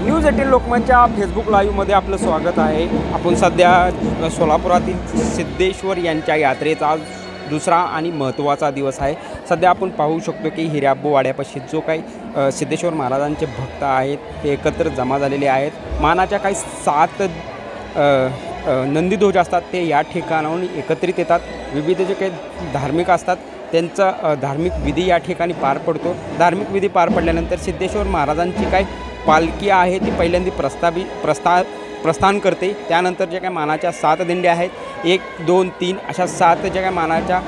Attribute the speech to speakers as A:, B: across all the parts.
A: News 18 लोकमतच्या Facebook लाईव्हमध्ये आपलं स्वागत आहे। आपण सध्या सोलापुरातील सिद्धेश्वर यांच्या यात्रेचा आज दुसरा आणि महत्त्वाचा दिवस आहे। सध्या आपण पाहू शकतो की हिऱ्याबो वाड्यापाशी जो काही सिद्धेश्वर महाराजांचे भक्त आहेत ते एकत्र जमा झालेले आहेत। मानाच्या काही 7 नंदीध्वज असतात ते या ठिकाणाहून एकत्रित येतात। विविध जे काही धार्मिक असतात त्यांचा धार्मिक विधी या ठिकाणी पार पडतो। धार्मिक विधी पार पडल्यानंतर सिद्धेश्वर महाराजांची काय पालखी आहे ती पहिल्यांदा प्रस्थान करते। त्यानंतर जे काही मानाच्या 7 दिंड्या आहेत 1 2 3 अशा 7 जे काही मानाच्या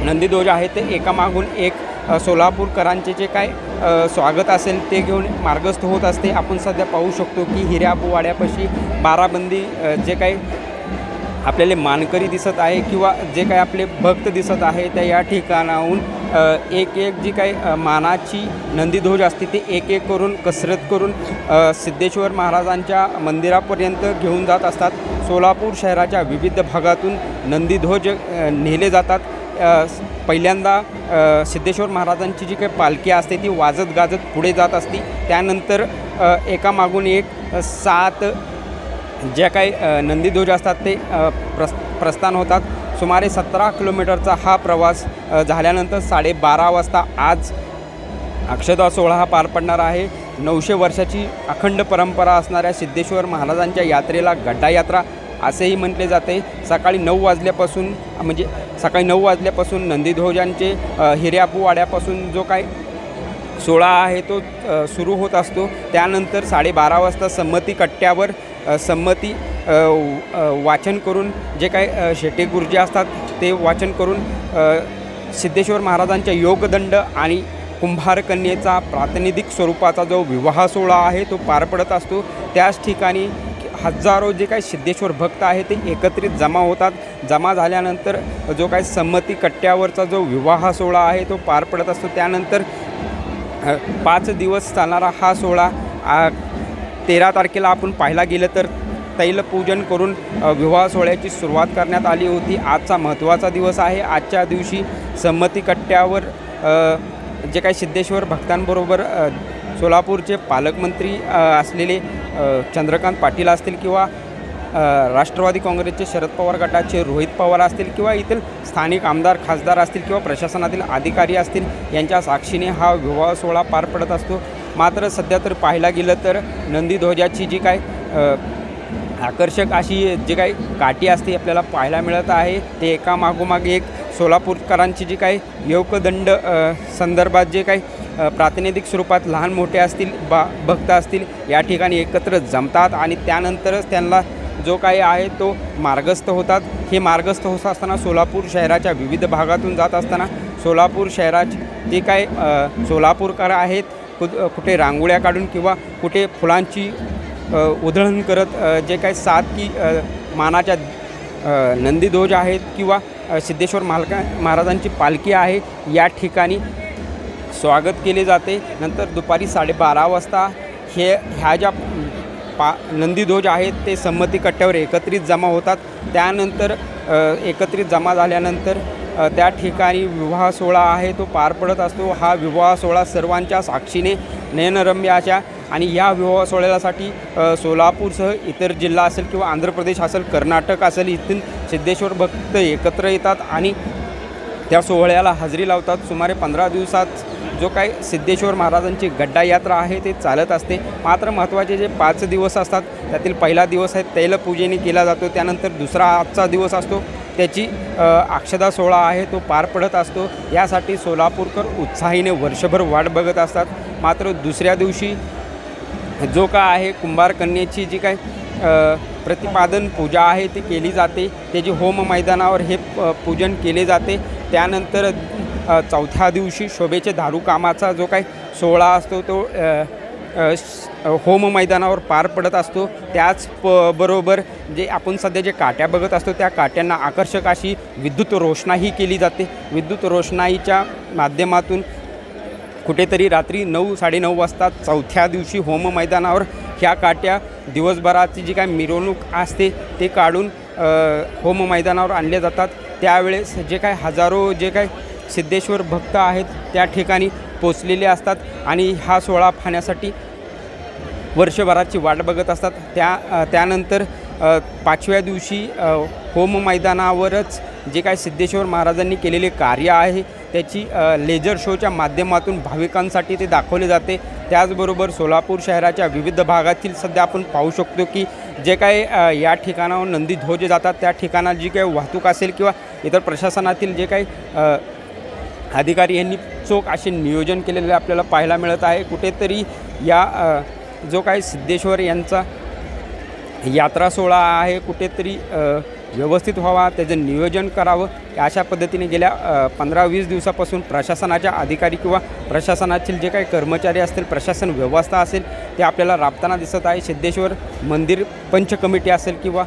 A: नंदीध्वज आहेत ते एकामागून एक सोलापूरकरांचे जे काय स्वागत असेल ते घेऊन मार्गस्थ होत असते। आपण सध्या पाहू शकतो की हिऱ्याबो वाड्यापाशी बाराबंदी जे काही आपल्याला मानकरी दिसत आहे किंवा जे काही आपले भक्त दिसत आहे त्या या ठिकाणाहून एक जी काही मानाची नंदीध्वज असते ते एक करून कसरत करून सिद्धेश्वर महाराजांच्या मंदिरापर्यंत घेऊन जात असतात। सोलापूर शहराच्या विविध भागातून नंदीध्वज नेले जातात। पहिल्यांदा सिद्धेश्वर महाराजांची जी काही पालखी असते ती वाजत गाजत पुढे जात असते। त्यानंतर एकामागून एक 7 जे काही नंदीध्वज असतात ते प्रस्थान होतात। सुमारे 17 किलोमीटरचा हा प्रवास झाल्यानंतर 12:30 वाजता आज अक्षदा सोहळा हा पार पडणार आहे। 900 वर्षाची अखंड परंपरा असणाऱ्या सिद्धेश्वर महाराजांच्या यात्रेला गड्डा यात्रा असेही म्हटले जाते। सकाळी 9 वाजल्यापासून नंदीध्वजांचे हिऱ्याबो वाड्यापासून जो काही सोहळा आहे तो सुरू होत असतो। त्यानंतर 12:30 वाजता संमती कट्ट्यावर संमती वाचन करून जे काही शेटे गुरुजी असतात ते वाचन करून सिद्धेश्वर महाराजांच्या योगदंड आणि कुंभारकन्येचा प्रातिनिधिक स्वरूपाचा जो विवाह सोहळा आहे तो पार पडत असतो। त्याच ठिकाणी हजारो जे काही सिद्धेश्वर भक्त आहेत ते एकत्रित जमा होतात। जमा झाल्यानंतर जो काही संमती कट्ट्यावरचा जो विवाह सोहळा आहे तो पार पडत असतो। त्यानंतर 5 दिवस चालणारा हा सोहळा 13 तारखेला आपण पाहायला गेलं तर तैलपूजन करून विवाह सोहळ्याची सुरुवात करण्यात आली होती। आजचा महत्त्वाचा दिवस आहे। आजच्या दिवशी संमती कट्ट्यावर जे काही सिद्धेश्वर भक्तांबरोबर सोलापूरचे पालकमंत्री असलेले चंद्रकांत पाटील असतील किंवा राष्ट्रवादी काँग्रेसचे शरद पवार गटाचे रोहित पवार असतील किंवा इथील स्थानिक आमदार खासदार असतील किंवा प्रशासनातील अधिकारी असतील यांच्या साक्षीने हा विवाह सोहळा पार पडत असतो। मात्र सध्या तर पाहायला गेलं तर नंदीध्वजाची जी काय आकर्षक अशी जी काही काठी असते आपल्याला पाहायला मिळत आहे ते एकामागोमाग एक सोलापूरकरांची जी काही योगदंड संदर्भात जे काही प्रातिनिधिक स्वरूपात लहान मोठे असतील भक्त असतील या ठिकाणी एकत्र जमतात आणि त्यानंतरच त्यांना जो काही आहे तो मार्गस्थ होतात। हे मार्गस्थ होत असताना सोलापूर शहराच्या विविध भागातून जात असताना सोलापूर शहराचे जे काही सोलापूरकर आहेत कुठे रांगोळ्या काढून किंवा कुठे फुलांची उधळण करत जे काही 7 की मानाच्या नंदीध्वज आहेत किंवा सिद्धेश्वर महाराजांची पालखी आहे या ठिकाणी स्वागत केले जाते। नंतर दुपारी 12:30 वाजता ह्या ज्या नंदीध्वज आहेत ते संमती कट्ट्यावर एकत्रित जमा होतात। त्यानंतर एकत्रित जमा झाल्यानंतर त्या ठिकाणी विवाह सोहळा आहे तो पार पडत असतो। हा विवाह सोहळा सर्वांच्या साक्षीने नयनरम्य अशा आणि या विवाह सोहळ्यासाठी सोलापूरसह इतर जिल्हा असेल किंवा आंध्र प्रदेश असेल कर्नाटक असेल इथून सिद्धेश्वर भक्त एकत्र येतात आणि त्या सोहळ्याला हजेरी लावतात। सुमारे 15 दिवसात जो काही सिद्धेश्वर महाराजांची गड्डा यात्रा आहे ते चालत असते। मात्र महत्त्वाचे जे 5 दिवस असतात त्यातील पहिला दिवस आहे तैलपूजेने केला जातो। त्यानंतर दुसरा आजचा दिवस असतो त्याची अक्षदा सोहळा आहे तो पार पडत असतो। यासाठी सोलापूरकर उत्साहीने वर्षभर वाट बघत असतात। मात्र दुसऱ्या दिवशी जो काय आहे कुंभारकन्येची जी काय प्रतिपादन पूजा आहे ती केली जाते। त्याची होम मैदानावर हे पूजन केले जाते। त्यानंतर 4थ्या दिवशी शोभेचे दारू कामाचा जो काही सोहळा असतो तो होम मैदानावर पार पडत असतो। त्याच बरोबर जे आपण सध्या जे काट्या बघत असतो त्या काट्यांना आकर्षक अशी विद्युत रोषणाई केली जाते। विद्युत रोषणाईच्या माध्यमातून कुठेतरी रात्री 9-9:30 वाजता 4थ्या दिवशी होम मैदानावर ह्या काट्या दिवसभराची जी काय मिरवणूक असते ते काढून होम मैदानावर आणले जातात। त्यावेळेस जे काय हजारो जे काय सिद्धेश्वर भक्त आहेत त्या ठिकाणी पोचलेले असतात आणि हा सोहळा पाहण्यासाठी वर्षभराची वाट बघत असतात. त्यानंतर 5व्या दिवशी होम मैदानावरच जे काय सिद्धेश्वर महाराजांनी केलेले कार्य आहे त्याची लेझर शोच्या माध्यमातून भाविकांसाठी ते दाखवले जाते. त्याचबरोबर सोलापूर शहराच्या विविध भागातील सध्या आपण पाहू शकतो की जे काय या ठिकाणावर नंदीध्वज जातात त्या ठिकाणात जी काही वाहतूक असेल किंवा इतर प्रशासनातील जे काही अधिकारी यांनी चोख असे नियोजन केलेले आपल्याला पाहायला मिळत आहे. कुठेतरी या जो काही सिद्धेश्वर यांचा यात्रा सोहळा आहे कुठेतरी व्यवस्थित व्हावा, त्याचं नियोजन करावं, अशा पद्धतीने गेल्या 15-20 दिवसापासून प्रशासनाच्या अधिकारी किंवा प्रशासनातील जे काही कर्मचारी असतील, प्रशासन व्यवस्था असेल ते आपल्याला राबताना दिसत आहे. सिद्धेश्वर मंदिर पंच कमिटी असेल किंवा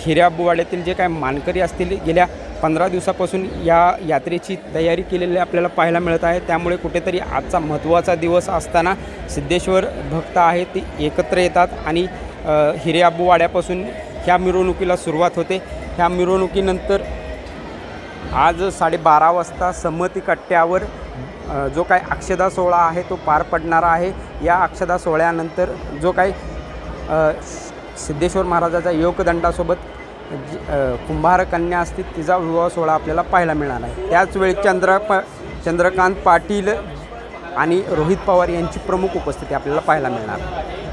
A: हिऱ्याबुवाड्यातील जे काय मानकरी असतील गेल्या 15 दिवसापासून या यात्रेची तयारी केलेली आपल्याला पाहायला मिळत आहे. त्यामुळे कुठेतरी आजचा महत्त्वाचा दिवस असताना सिद्धेश्वर भक्त आहेत ते एकत्र येतात आणि हिऱ्याबुवाड्यापासून ह्या मिरवणुकीला सुरुवात होते. ह्या मिरवणुकीनंतर आज 12:30 वाजता संमती कट्ट्यावर जो काही अक्षदा सोहळा आहे तो पार पडणार आहे. या अक्षदा सोहळ्यानंतर जो काही सिद्धेश्वर महाराजाच्या योगदंडासोबत कुंभार कन्या असतील तिचा विवाह सोहळा आपल्याला पाहायला मिळणार आहे. त्याचवेळी चंद्रकांत पाटील आणि रोहित पवार यांची प्रमुख उपस्थिती आपल्याला पाहायला मिळणार आहे.